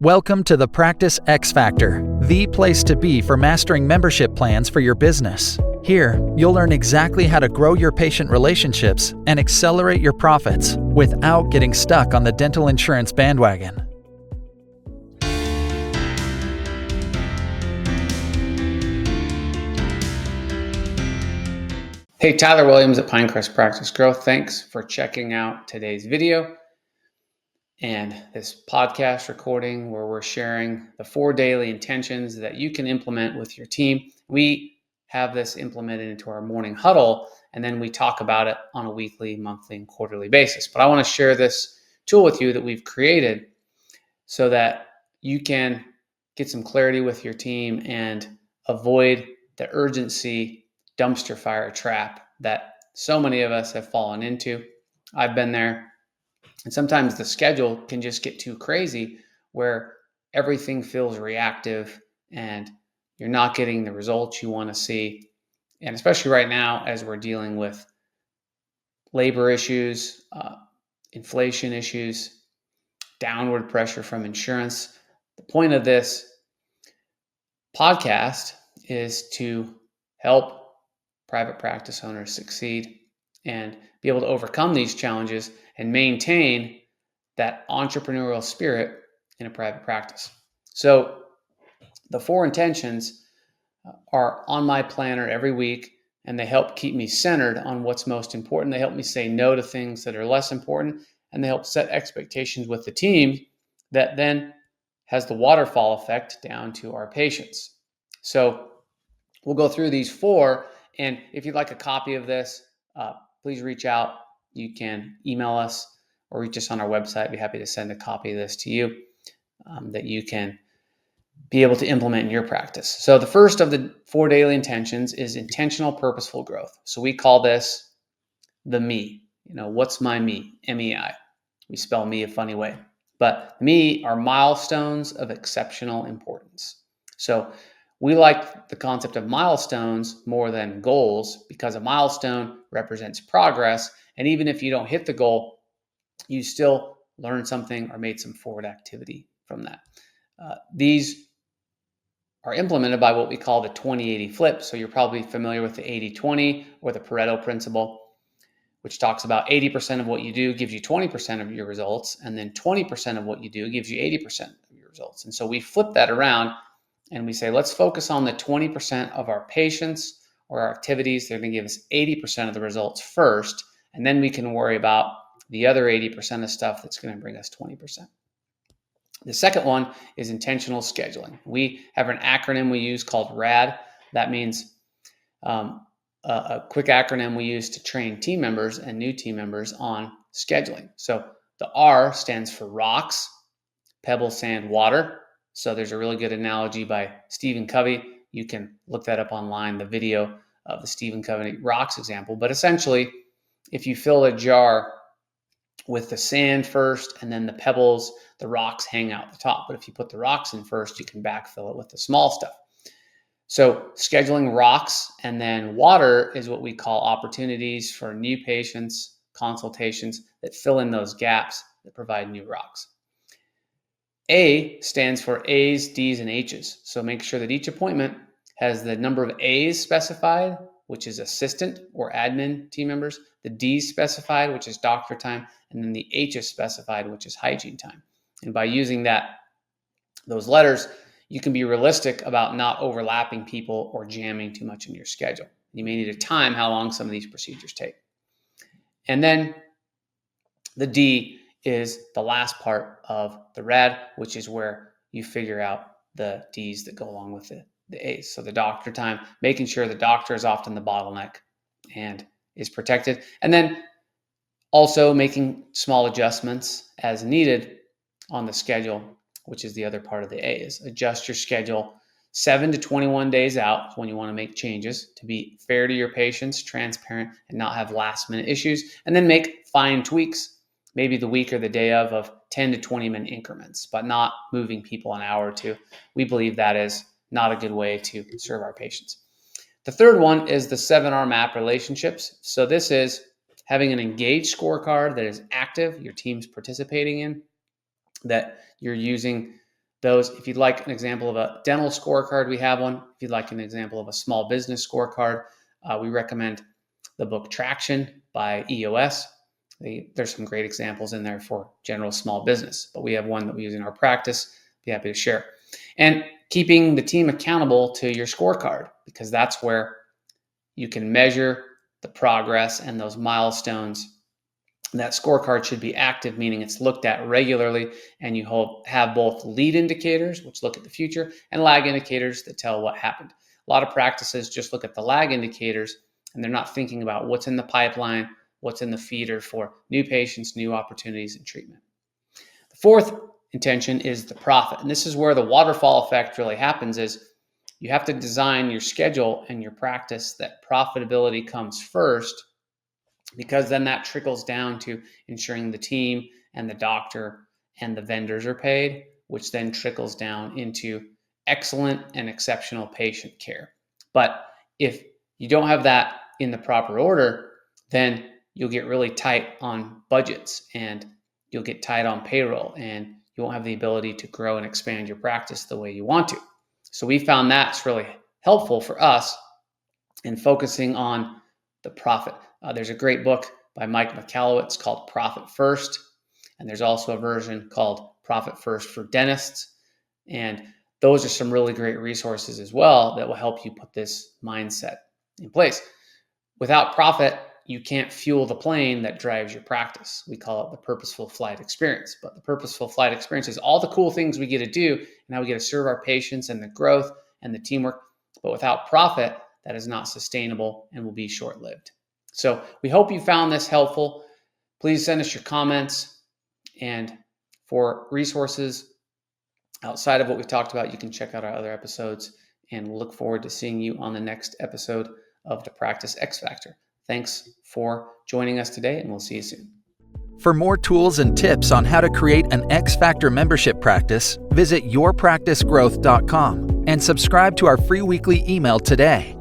Welcome to the Practice X Factor, the place to be for mastering membership plans for your business. Here, you'll learn exactly how to grow your patient relationships and accelerate your profits without getting stuck on the dental insurance bandwagon. Hey, Tyler Williams at Pinecrest Practice Growth. Thanks for checking out today's video and this podcast recording where we're sharing the 4 daily intentions that you can implement with your team. We have this implemented into our morning huddle, and then we talk about it on a weekly, monthly, and quarterly basis. But I want to share this tool with you that we've created so that you can get some clarity with your team and avoid the urgency dumpster fire trap that so many of us have fallen into. I've been there. And sometimes the schedule can just get too crazy where everything feels reactive and you're not getting the results you want to see. And especially right now, as we're dealing with labor issues, inflation issues, downward pressure from insurance. The point of this podcast is to help private practice owners succeed and be able to overcome these challenges and maintain that entrepreneurial spirit in a private practice. So the 4 intentions are on my planner every week, and they help keep me centered on what's most important. They help me say no to things that are less important, and they help set expectations with the team that then has the waterfall effect down to our patients. So we'll go through these 4, and if you'd like a copy of this, please reach out. You can email us or reach us on our website. I'd be happy to send a copy of this to you that you can be able to implement in your practice. So the first of the 4 daily intentions is intentional purposeful growth. So we call this the me. What's my me? MEI. We spell me a funny way. But me are milestones of exceptional importance. So we like the concept of milestones more than goals because a milestone represents progress. And even if you don't hit the goal, you still learned something or made some forward activity from that. These are implemented by what we call the 20-80 flip. So you're probably familiar with the 80-20 or the Pareto principle, which talks about 80% of what you do gives you 20% of your results, and then 20% of what you do gives you 80% of your results. And so we flip that around and we say, let's focus on the 20% of our patients or our activities. They're going to give us 80% of the results first, and then we can worry about the other 80% of stuff that's going to bring us 20%. The second one is intentional scheduling. We have an acronym we use called RAD. That means a quick acronym we use to train team members and new team members on scheduling. So the R stands for rocks, pebble, sand, water. So there's a really good analogy by Stephen Covey. You can look that up online, the video of the Stephen Covey rocks example. But essentially, if you fill a jar with the sand first and then the pebbles, the rocks hang out the top. But if you put the rocks in first, you can backfill it with the small stuff. So scheduling rocks and then water is what we call opportunities for new patients, consultations that fill in those gaps that provide new rocks. A stands for A's, D's, and H's. So make sure that each appointment has the number of A's specified, which is assistant or admin team members, the D's specified, which is doctor time, and then the H's specified, which is hygiene time. And by using those letters, you can be realistic about not overlapping people or jamming too much in your schedule. You may need to time how long some of these procedures take. And then the D is the last part of the RAD, which is where you figure out the D's that go along with the A's. So the doctor time, making sure the doctor is often the bottleneck and is protected. And then also making small adjustments as needed on the schedule, which is the other part of the A, is adjust your schedule 7 to 21 days out when you want to make changes to be fair to your patients, transparent, and not have last minute issues. And then make fine tweaks, maybe the week or the day of 10 to 20 minute increments, but not moving people an hour or two. We believe that is not a good way to serve our patients. The third one is the 7R map relationships. So this is having an engaged scorecard that is active, your team's participating in, that you're using those. If you'd like an example of a dental scorecard, we have one. If you'd like an example of a small business scorecard, we recommend the book Traction by EOS. There's some great examples in there for general small business, but we have one that we use in our practice. Be happy to share. And keeping the team accountable to your scorecard, because that's where you can measure the progress and those milestones. That scorecard should be active, meaning it's looked at regularly, and you have both lead indicators, which look at the future, and lag indicators that tell what happened. A lot of practices just look at the lag indicators, and they're not thinking about what's in the pipeline, what's in the feeder for new patients, new opportunities, and treatment. The fourth intention is the profit. And this is where the waterfall effect really happens, is you have to design your schedule and your practice that profitability comes first, because then that trickles down to ensuring the team and the doctor and the vendors are paid, which then trickles down into excellent and exceptional patient care. But if you don't have that in the proper order, then you'll get really tight on budgets, and you'll get tight on payroll, and you won't have the ability to grow and expand your practice the way you want to. So we found that's really helpful for us in focusing on the profit. There's a great book by Mike McAllowitz called Profit First, and there's also a version called Profit First for Dentists. And those are some really great resources as well that will help you put this mindset in place. Without profit, you can't fuel the plane that drives your practice. We call it the purposeful flight experience. But the purposeful flight experience is all the cool things we get to do and how we get to serve our patients and the growth and the teamwork. But without profit, that is not sustainable and will be short-lived. So we hope you found this helpful. Please send us your comments. And for resources outside of what we've talked about, you can check out our other episodes, and we'll look forward to seeing you on the next episode of the Practice X Factor. Thanks for joining us today, and we'll see you soon. For more tools and tips on how to create an X Factor membership practice, visit yourpracticegrowth.com and subscribe to our free weekly email today.